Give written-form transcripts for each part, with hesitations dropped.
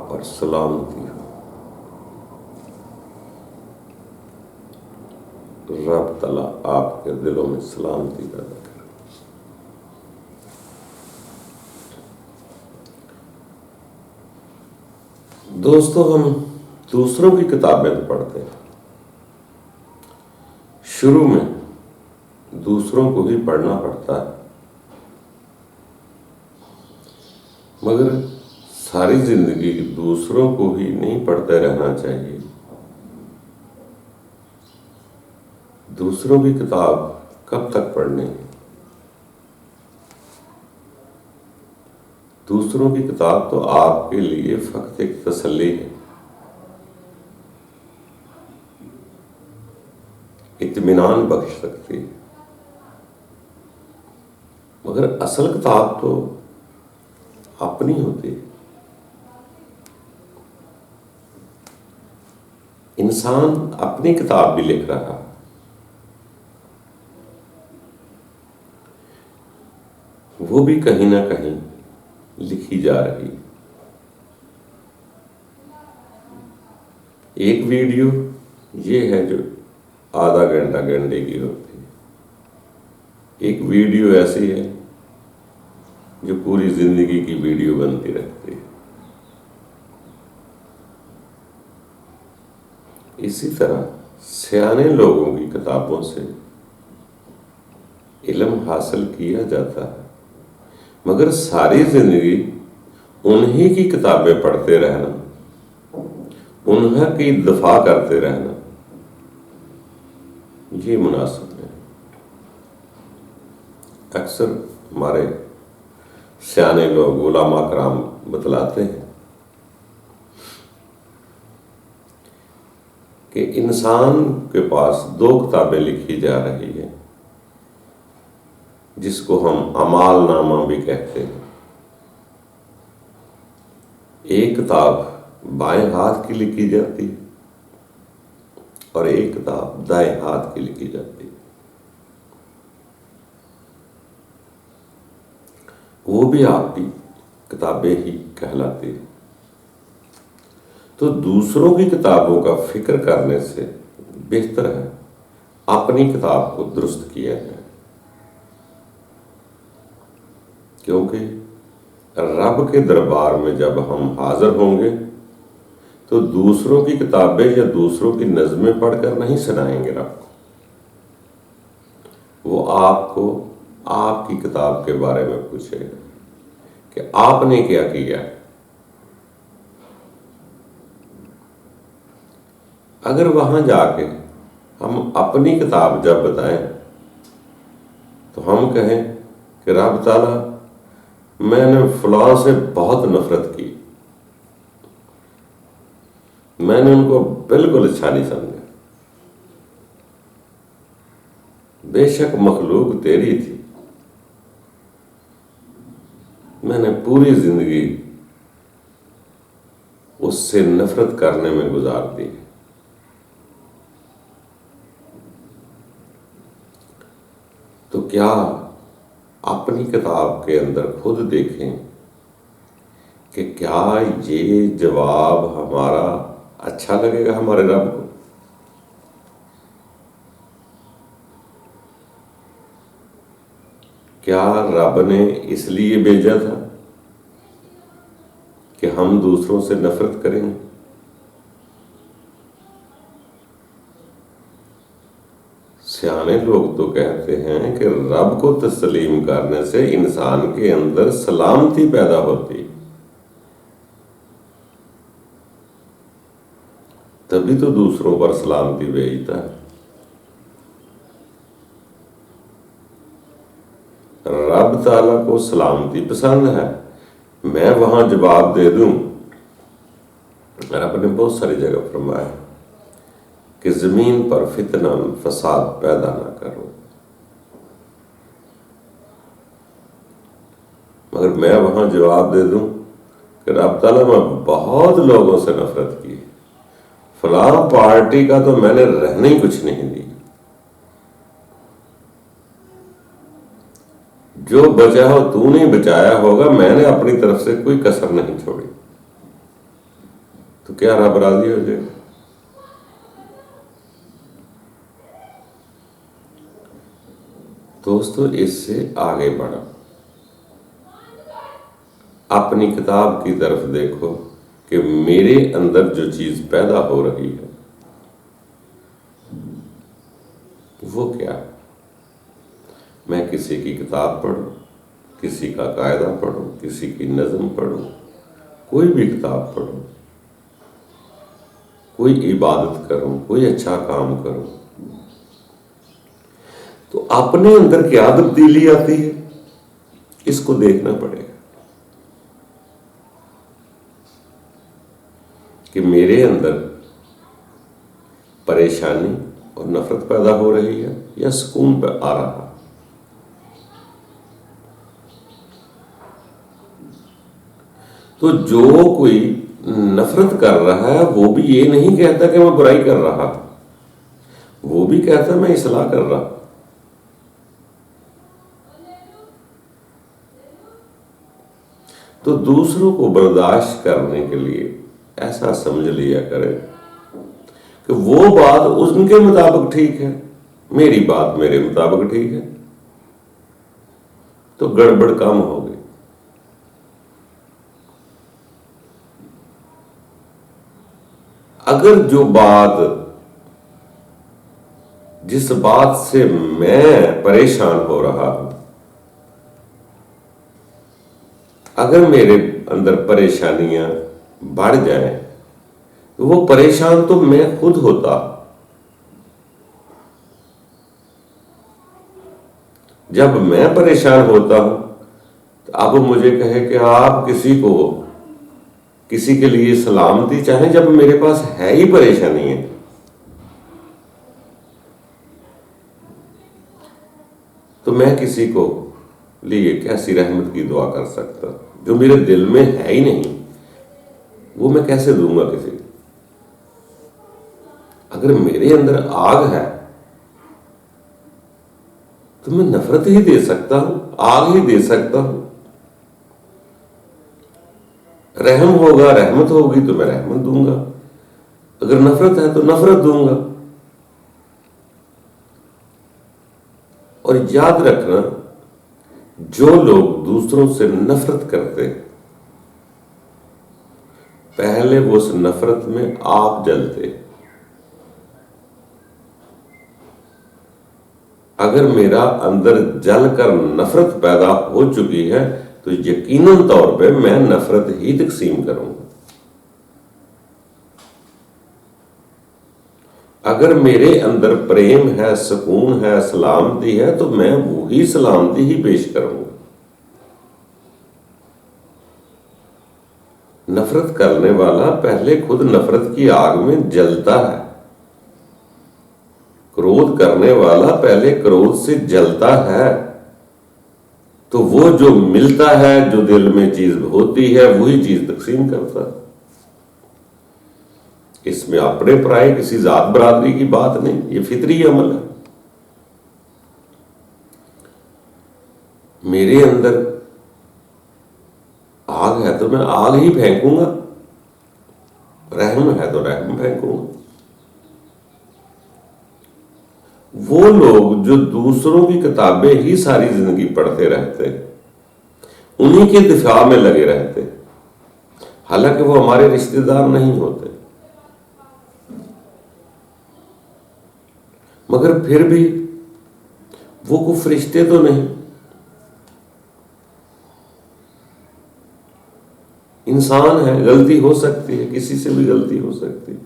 पर सलामती हो। रब तआला आपके दिलों में सलामती पैदा करे। दोस्तों, हम दूसरों की किताबें तो पढ़ते हैं, शुरू में दूसरों को ही पढ़ना पड़ता है, मगर सारी जिंदगी दूसरों को ही नहीं पढ़ते रहना चाहिए। दूसरों की किताब कब तक पढ़नी है? दूसरों की किताब तो आपके लिए फकत एक तसल्ली है, इत्मीनान बख्श सकती है, मगर असल किताब तो अपनी होती है। इंसान अपनी किताब भी लिख रहा है, वो भी कहीं ना कहीं लिखी जा रही है। एक वीडियो ये है जो आधा घंटा घंटे की होती है, एक वीडियो ऐसी है जो पूरी जिंदगी की वीडियो बनती रहती है। इसी तरह सियाने लोगों की किताबों से इल्म हासिल किया जाता है, मगर सारी जिंदगी उन्हीं की किताबें पढ़ते रहना, उन्हीं की दफा करते रहना, ये मुनासिब है। अक्सर हमारे सियाने लोग उलमा कराम बतलाते हैं कि इंसान के पास दो किताबें लिखी जा रही है, जिसको हम अमाल नामा भी कहते हैं। एक किताब बाएं हाथ की लिखी जाती है और एक किताब दाएं हाथ की लिखी जाती है। वो भी आपकी किताबें ही कहलाती है। तो दूसरों की किताबों का फिक्र करने से बेहतर है अपनी किताब को दुरुस्त किया जाए, क्योंकि रब के दरबार में जब हम हाजिर होंगे तो दूसरों की किताबें या दूसरों की नज़में पढ़कर नहीं सुनाएंगे रब को। वो आपको आपकी किताब के बारे में पूछेगा कि आपने क्या किया। अगर वहां जाके हम अपनी किताब जब बताएं तो हम कहें कि रब ताला, मैंने फलां से बहुत नफरत की, मैंने उनको बिल्कुल अच्छा नहीं समझा, बेशक मखलूक तेरी थी, मैंने पूरी जिंदगी उससे नफरत करने में गुजार दी। तो क्या अपनी किताब के अंदर खुद देखें कि क्या ये जवाब हमारा अच्छा लगेगा हमारे रब को? क्या रब ने इसलिए भेजा था कि हम दूसरों से नफरत करेंगे? सियाने लोग तो कहते हैं कि रब को तस्लीम करने से इंसान के अंदर सलामती पैदा होती, तभी तो दूसरों पर सलामती भेजता है। रब ताला को सलामती पसंद है, मैं वहां जवाब दे दूं। रब ने बहुत सारी जगह फरमाया कि जमीन पर फितना फसाद पैदा ना करो, मगर मैं वहां जवाब दे दूं कि रब ताला, मैं बहुत लोगों से नफरत की, फलां पार्टी का तो मैंने रहने ही कुछ नहीं दी, जो बचा हो तूने बचाया होगा, मैंने अपनी तरफ से कोई कसर नहीं छोड़ी। तो क्या राबराजी हो जाएगी। दोस्तों, इससे आगे बढ़ो, अपनी किताब की तरफ देखो कि मेरे अंदर जो चीज पैदा हो रही है वो क्या है। मैं किसी की किताब पढूं, किसी का कायदा पढूं, किसी की नज़म पढूं, कोई भी किताब पढूं, कोई इबादत करूं, कोई अच्छा काम करूं, तो अपने अंदर क्या तब्दीली आती है इसको देखना पड़ेगा कि मेरे अंदर परेशानी और नफरत पैदा हो रही है या सुकून पे आ रहा है। तो जो कोई नफरत कर रहा है वो भी ये नहीं कहता कि मैं बुराई कर रहा, वो भी कहता मैं इस्लाह कर रहा। तो दूसरों को बर्दाश्त करने के लिए ऐसा समझ लिया करें कि वो बात उनके मुताबिक ठीक है, मेरी बात मेरे मुताबिक ठीक है, तो गड़बड़ कम हो गई। अगर जो बात, जिस बात से मैं परेशान हो रहा हूं, अगर मेरे अंदर परेशानियां बढ़ जाएं, तो वो परेशान तो मैं खुद होता। जब मैं परेशान होता हूं तो अब मुझे कहे कि आप किसी के लिए सलामती चाहें जब मेरे पास है ही परेशानी है, तो मैं किसी को लिए कैसी रहमत की दुआ कर सकता जो मेरे दिल में है ही नहीं, वो मैं कैसे दूंगा किसी को। अगर मेरे अंदर आग है तो मैं नफरत ही दे सकता हूं, आग ही दे सकता हूं। रहम होगा, रहमत होगी तो मैं रहमत दूंगा, अगर नफरत है तो नफरत दूंगा। और याद रखना, जो लोग दूसरों से नफरत करते हैं पहले वो उस नफरत में आप जलते। अगर मेरा अंदर जलकर नफरत पैदा हो चुकी है तो यकीनन तौर पे मैं नफरत ही तकसीम करूंगा। अगर मेरे अंदर प्रेम है, सुकून है, सलामती है, तो मैं वही सलामती ही पेश करूंगा। नफरत करने वाला पहले खुद नफरत की आग में जलता है। क्रोध करने वाला पहले क्रोध से जलता है, तो वो जो मिलता है, जो दिल में चीज होती है, वही चीज तकसीम करता है। इसमें अपने पराये किसी जात बरादरी की बात नहीं, ये फितरी अमल है। मेरे अंदर आग है तो मैं आग ही फेंकूंगा, रहम है तो रहम फेंकूंगा। वो लोग जो दूसरों की किताबें ही सारी जिंदगी पढ़ते रहते, उन्हीं के दिफा में लगे रहते, हालांकि वो हमारे रिश्तेदार नहीं होते, मगर फिर भी वो कोई फरिश्ते तो नहीं, इंसान है, गलती हो सकती है, किसी से भी गलती हो सकती है।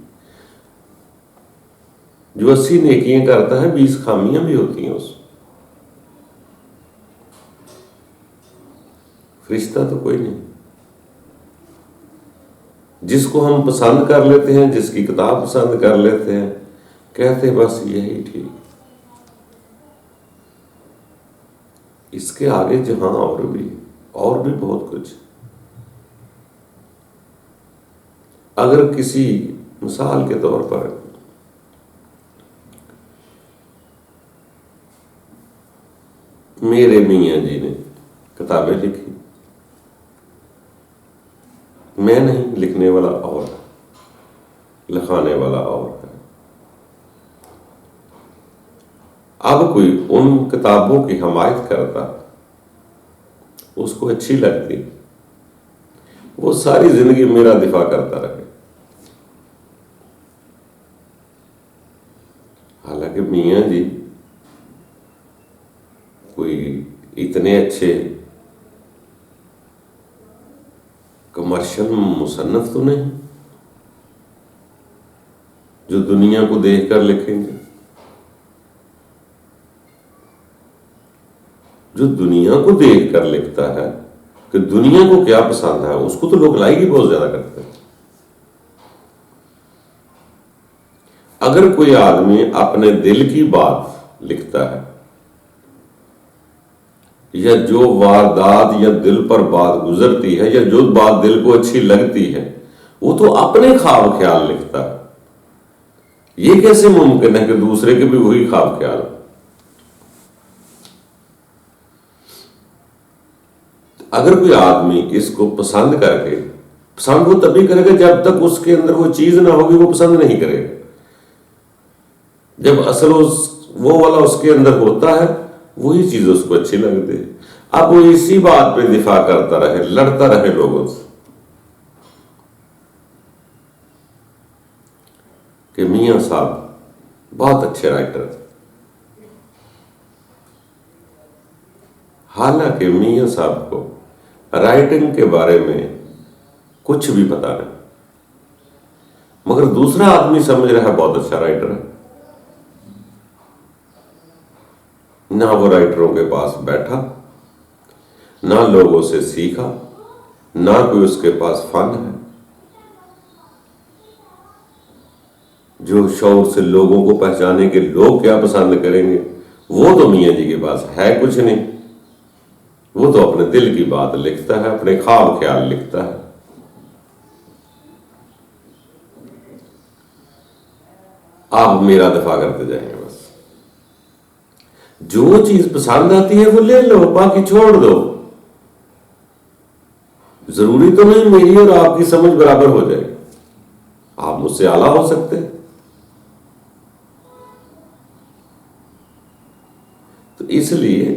जो 80 नेकियां करता है 20 खामियां भी होती हैं उसमें। फरिश्ता तो कोई नहीं। जिसको हम पसंद कर लेते हैं, जिसकी किताब पसंद कर लेते हैं, कहते बस यही ठीक, इसके आगे जहां और भी बहुत कुछ। अगर किसी मिसाल के तौर पर मेरे मियाँ जी ने किताबें लिखी, मैं नहीं, लिखने वाला और, लिखाने वाला और है। अब कोई उन किताबों की हमायत करता, उसको अच्छी लगती, वो सारी जिंदगी मेरा दिफा करता रहे। हालांकि मियाँ जी कोई इतने अच्छे कमर्शियल मुसन्नफ तो नहीं जो दुनिया को देखकर लिखेंगे। जो दुनिया को देखकर लिखता है कि दुनिया को क्या पसंद है, उसको तो लोग लाइक ही बहुत ज्यादा करते हैं। अगर कोई आदमी अपने दिल की बात लिखता है या जो वारदात या दिल पर बात गुजरती है या जो बात दिल को अच्छी लगती है, वो तो अपने ख्वाब ख्याल लिखता है। ये कैसे मुमकिन है कि दूसरे के भी वही ख्वाब ख्याल? अगर कोई आदमी इसको पसंद करके, पसंद वो तभी करेगा जब तक उसके अंदर वो चीज ना होगी, वो पसंद नहीं करेगा। जब असल वो वाला उसके अंदर होता है, वही चीज उसको अच्छी लगती है। अब वो इसी बात पे दिफा करता रहे, लड़ता रहे लोगों से कि मियां साहब बहुत अच्छे राइटर थे। हालांकि मियां साहब को राइटिंग के बारे में कुछ भी पता नहीं, मगर दूसरा आदमी समझ रहा है बहुत अच्छा राइटर है। ना वो राइटरों के पास बैठा, ना लोगों से सीखा, ना कोई उसके पास फन है जो शौक से लोगों को पहचाने के लोग क्या पसंद करेंगे। वो तो मियां जी के पास है कुछ नहीं। वो तो अपने दिल की बात लिखता है, अपने ख्वाब ख्याल लिखता है। आप मेरा दफा करते जाएंगे, बस जो चीज पसंद आती है वो ले लो, बाकी छोड़ दो। जरूरी तो नहीं मेरी और आपकी समझ बराबर हो जाए, आप मुझसे आला हो सकते हैं। तो इसलिए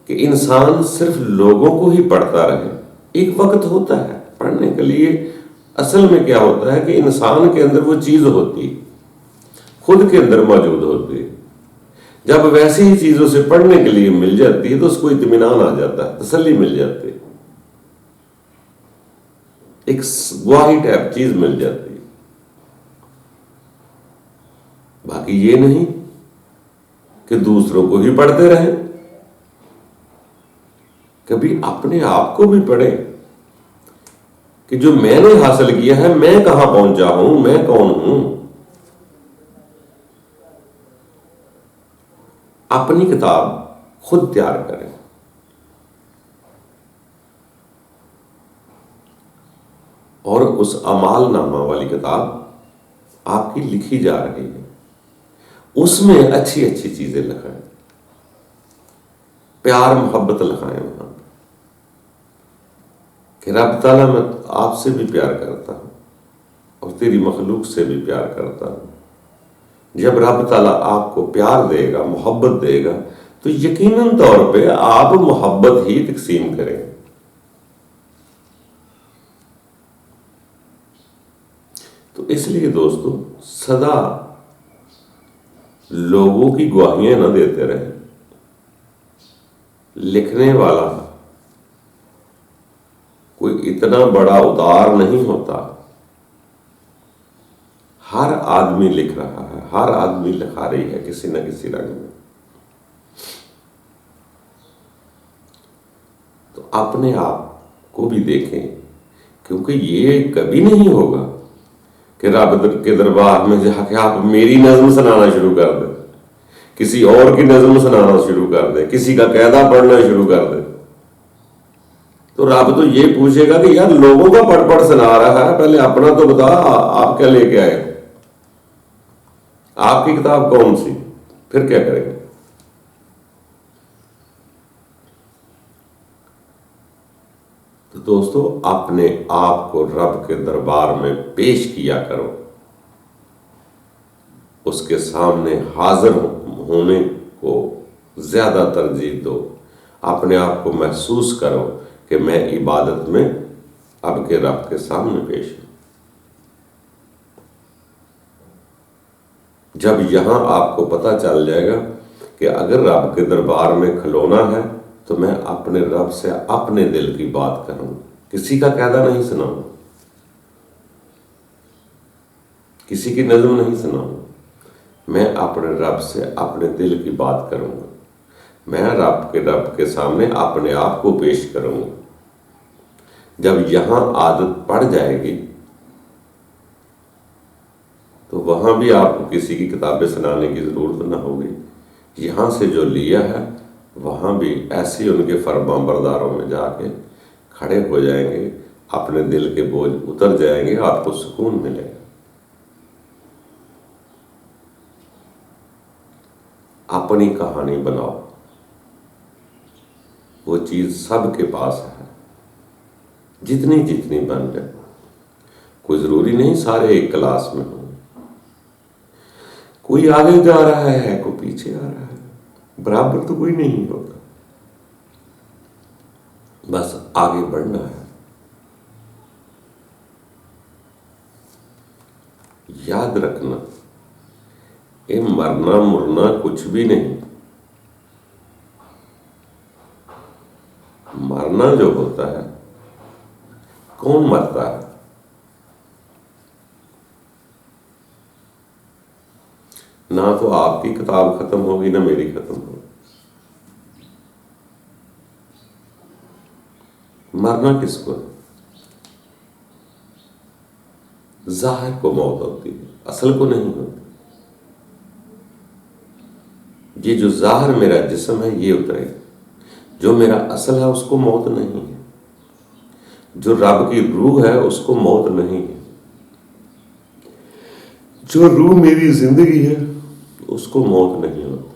कि इंसान सिर्फ लोगों को ही पढ़ता रहे। एक वक्त होता है पढ़ने के लिए, असल में क्या होता है कि इंसान के अंदर वो चीज होती, खुद के अंदर मौजूद होती है। जब वैसी ही चीजों से पढ़ने के लिए मिल जाती है तो उसको इत्मीनान आ जाता है, तसल्ली मिल जाती है, एक ग्वाही टाइप चीज मिल जाती है। बाकी ये नहीं कि दूसरों को ही पढ़ते रहें, कभी अपने आप को भी पढ़े कि जो मैंने हासिल किया है, मैं कहां पहुंचा हूं, मैं कौन हूं। अपनी किताब खुद तैयार करें। और उस अमालनामा वाली किताब आपकी लिखी जा रही है, उसमें अच्छी अच्छी चीजें लिखाएं, प्यार मोहब्बत लिखाएं वहां कि रब ताला मैं आपसे भी प्यार करता हूं और तेरी मखलूक से भी प्यार करता हूं। जब रब ताला आपको प्यार देगा, मोहब्बत देगा, तो यकीनन तौर पे आप मोहब्बत ही तकसीम करेंगे। तो इसलिए दोस्तों, सदा लोगों की गवाहियां न देते रहे। लिखने वाला कोई इतना बड़ा उदार नहीं होता। हर आदमी लिख रहा है, हर आदमी लिखा रही है किसी न किसी रंग में। तो अपने आप को भी देखें, क्योंकि ये कभी नहीं होगा कि रब के दरबार में जाके आप मेरी नज्म सुनाना शुरू कर दे, किसी और की नज्म सुनाना शुरू कर दे, किसी का कायदा पढ़ना शुरू कर दे। तो रब तो ये पूछेगा कि यार लोगों का पढ़ पढ़ सुना रहा है, पहले अपना तो बता, आप क्या लेके आए, आपकी किताब कौन सी, फिर क्या करेंगे। तो दोस्तों, अपने आप को रब के दरबार में पेश किया करो। उसके सामने हाजिर होने को ज़्यादा तरजीह दो। अपने आप को महसूस करो कि मैं इबादत में अब के रब के सामने पेश हूं। जब यहां आपको पता चल जाएगा कि अगर रब के दरबार में खलोना है तो मैं अपने रब से अपने दिल की बात करूंगा, किसी का कायदा नहीं सुनाऊंगा, किसी की नज़म नहीं सुनाऊंगा। मैं अपने रब से अपने दिल की बात करूंगा। मैं रब के सामने अपने आप को पेश करूंगा। जब यहां आदत पड़ जाएगी तो वहां भी आपको किसी की किताबें सुनाने की जरूरत ना होगी। यहां से जो लिया है वहां भी ऐसे उनके फरमान बरदारों में जाके खड़े हो जाएंगे, अपने दिल के बोझ उतर जाएंगे, आपको सुकून मिलेगा। अपनी कहानी बनाओ, वो चीज सबके पास है, जितनी जितनी बन जाए। कोई जरूरी नहीं सारे एक क्लास में हो, कोई आगे जा रहा है कोई पीछे आ रहा है, बराबर तो कोई नहीं होगा। बस आगे बढ़ना है। याद रखना, ये मरना मुरना कुछ भी नहीं। मरना जो होता है, कौन मरता है? ना तो आपकी किताब खत्म होगी ना मेरी खत्म होगी। मरना किसको है? जाहिर को मौत होती है, असल को नहीं होती। ये जो जाहिर मेरा जिस्म है ये उतरेगा, जो मेरा असल है उसको मौत नहीं है। जो रब की रूह है उसको मौत नहीं है। जो रूह मेरी जिंदगी है उसको मौत नहीं होती।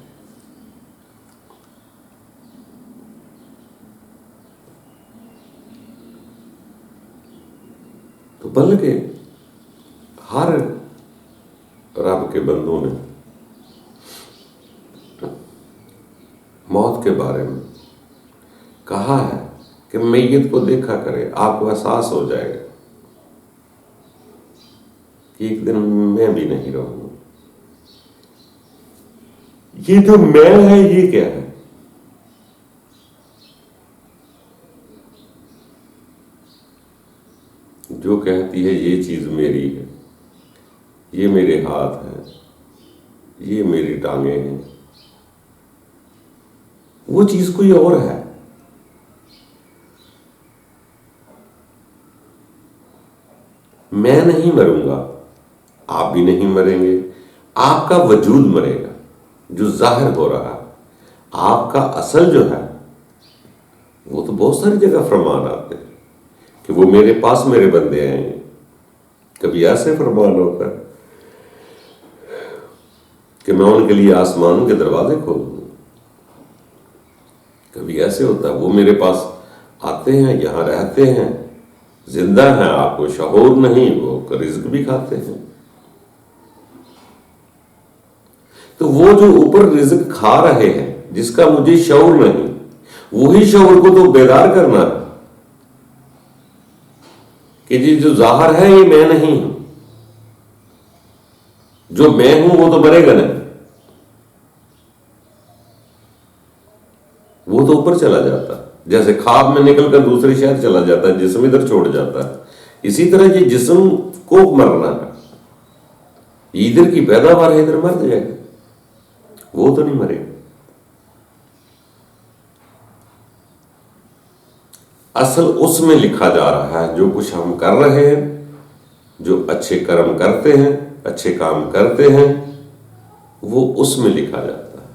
तो बल्कि हर रब के बंदों ने मौत के बारे में कहा है कि मैयत को देखा करे, आपको एहसास हो जाएगा कि एक दिन मैं भी नहीं रहूंगा। ये जो मैं है ये क्या है? जो कहती है ये चीज मेरी है, ये मेरे हाथ हैं, ये मेरी टांगे हैं, वो चीज कोई और है। मैं नहीं मरूंगा, आप भी नहीं मरेंगे, आपका वजूद मरेगा जो जाहिर हो रहा है। आपका असल जो है वो तो बहुत सारी जगह फरमान आते हैं कि वो मेरे पास मेरे बंदे आएंगे। कभी ऐसे फरमान होता है कि मैं उनके लिए आसमानों के दरवाजे खोल दूंगा। कभी ऐसे होता है वो मेरे पास आते हैं, यहां रहते हैं, जिंदा हैं, आपको शऊर नहीं, वो रिज्क भी खाते हैं। तो वो जो ऊपर रिज्क खा रहे हैं जिसका मुझे शऊर नहीं, वही शऊर को तो बेदार करना है कि जी जो जाहिर है ये मैं नहीं हूं, जो मैं हूं वो तो मरेगा नहीं, वो तो ऊपर चला जाता है। जैसे खाब में निकलकर दूसरे शहर चला जाता है, जिस्म इधर छोड़ जाता है, इसी तरह ये जिस्म को मरना है। इधर की पैदावार है, इधर मर जाएगा, वो तो नहीं मरेगा। असल उसमें लिखा जा रहा है जो कुछ हम कर रहे हैं, जो अच्छे कर्म करते हैं, अच्छे काम करते हैं, वो उसमें लिखा जाता है।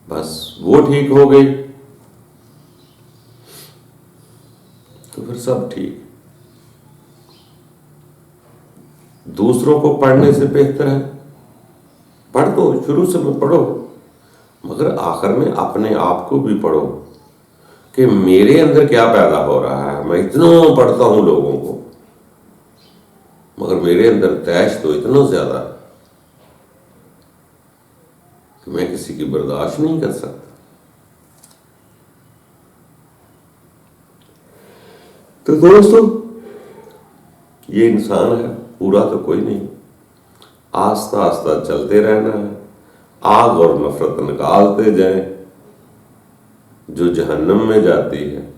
बस वो ठीक हो गई तो फिर सब ठीक। दूसरों को पढ़ने से बेहतर है पढ़ दो, शुरू से पढ़ो, मगर आखिर में अपने आप को भी पढ़ो कि मेरे अंदर क्या पैदा हो रहा है। मैं इतना पढ़ता हूं लोगों को, मगर मेरे अंदर तैश तो इतना ज्यादा है कि मैं किसी की बर्दाश्त नहीं कर सकता। तो दोस्तों, ये इंसान है, पूरा तो कोई नहीं। आस्ता आस्ता चलते रहना है, आग और नफरत निकालते जाएं जो जहन्नम में जाती है।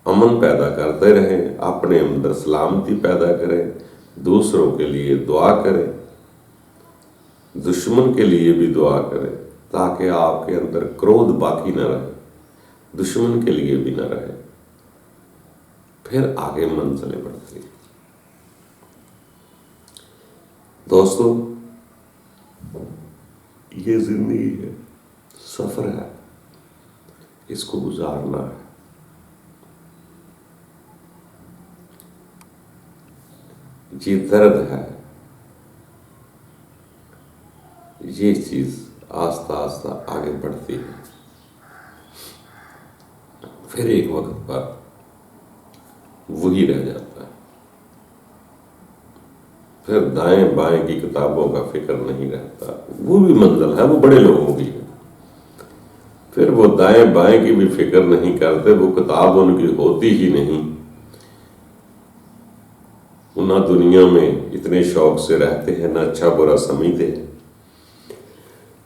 अमन पैदा करते रहें, अपने अंदर सलामती पैदा करें, दूसरों के लिए दुआ करें, दुश्मन के लिए भी दुआ करें ताकि आपके अंदर क्रोध बाकी न रहे, दुश्मन के लिए भी न रहे। फिर आगे मंजिलें बढ़ती हैं। दोस्तों, ये जिंदगी है, सफर है, इसको गुजारना है। ये दर्द है, ये चीज आस्ता आस्ता आगे बढ़ती है। फिर एक वक्त पर वही रह जाता है। फिर दाएं बाएं की किताबों का फिक्र नहीं रहता। वो भी मंजिल है, वो बड़े लोगों की है। फिर वो दाएं बाएं की भी फिक्र नहीं करते, वो किताब उनकी होती ही नहीं। वो ना दुनिया में इतने शौक से रहते हैं, ना अच्छा बुरा समझते हैं।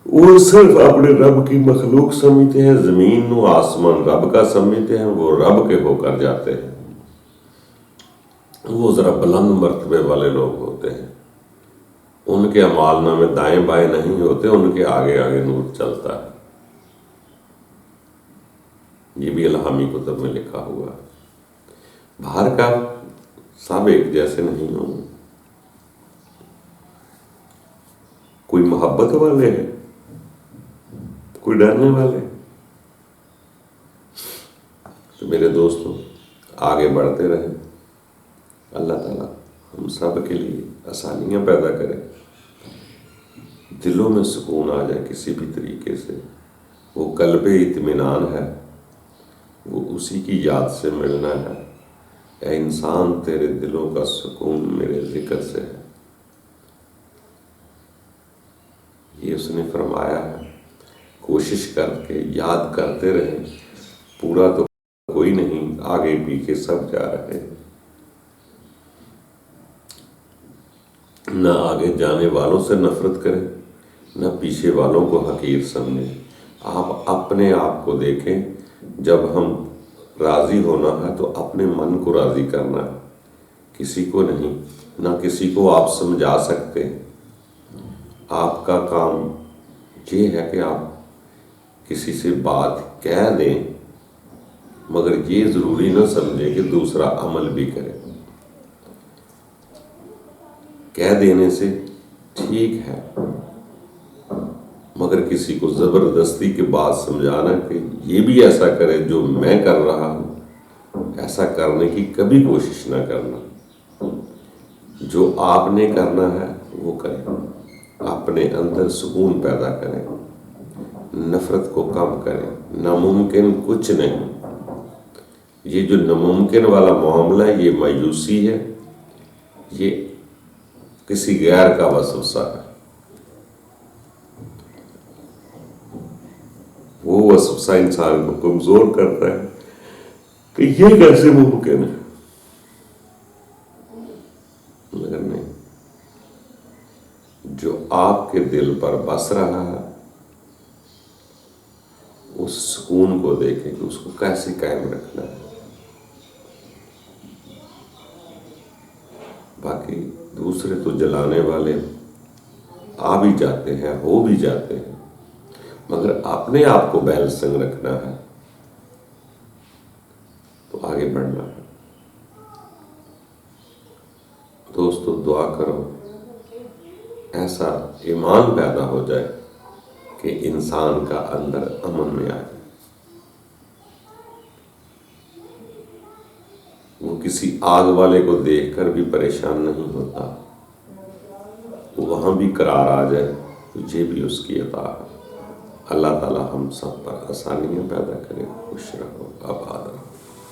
वो सिर्फ अपने रब की मखलूक समझते हैं, जमीन व आसमान रब का समझते हैं। वो रब के होकर जाते हैं। वो जरा बुलंद मर्तबे वाले लोग होते हैं। उनके अमालना में दाएं बाएं नहीं होते, उनके आगे आगे नूर चलता है। ये भी इल्हामी कुतुब में लिखा हुआ है। बाहर का सब एक जैसे नहीं होंगे। कोई मोहब्बत वाले हैं, कोई डरने वाले। तो मेरे दोस्तों, आगे बढ़ते रहे। अल्लाह ताला हम सब के लिए आसानियां पैदा करे, दिलों में सुकून आ जाए किसी भी तरीके से। वो कल्बे इत्मीनान है, वो उसी की याद से मिलना है। ऐ इंसान, तेरे दिलों का सुकून मेरे जिक्र से है। ये उसने फरमाया है। कोशिश करके याद करते रहें। पूरा तो कोई नहीं, आगे पीछे सब जा रहे हैं। न आगे जाने वालों से नफरत करें, न पीछे वालों को हकीर समझें। आप अपने आप को देखें। जब हम राजी होना है तो अपने मन को राजी करना है, किसी को नहीं। ना किसी को आप समझा सकते हैं। आपका काम ये है कि आप किसी से बात कह दें, मगर ये जरूरी ना समझें कि दूसरा अमल भी करे। कह देने से ठीक है, मगर किसी को जबरदस्ती के बाद समझाना कि ये भी ऐसा करे जो मैं कर रहा हूं, ऐसा करने की कभी कोशिश ना करना। जो आपने करना है वो करें। अपने अंदर सुकून पैदा करें, नफरत को कम करें। नामुमकिन कुछ नहीं। ये जो नामुमकिन वाला मामला है, ये मायूसी है, ये किसी गैर का वसवसा है। वो वसवसा इंसान को कमजोर करता है कि ये कैसे मुमकिन है। मगर नहीं, जो आपके दिल पर बस रहा है, उस सुकून को देखें कि उसको कैसे कायम रखना है। बाकी दूसरे तो जलाने वाले आ भी जाते हैं, हो भी जाते हैं, मगर अपने आप को बैलेंसिंग रखना है तो आगे बढ़ना है। दोस्तों, दुआ करो ऐसा ईमान पैदा हो जाए कि इंसान का अंदर अमन में आ जाए। वो किसी आग वाले को देखकर भी परेशान नहीं होता, वो वहां भी करार आ जाए तो ये भी उसकी अता है। अल्लाह ताला हम सब पर आसानियां पैदा करे।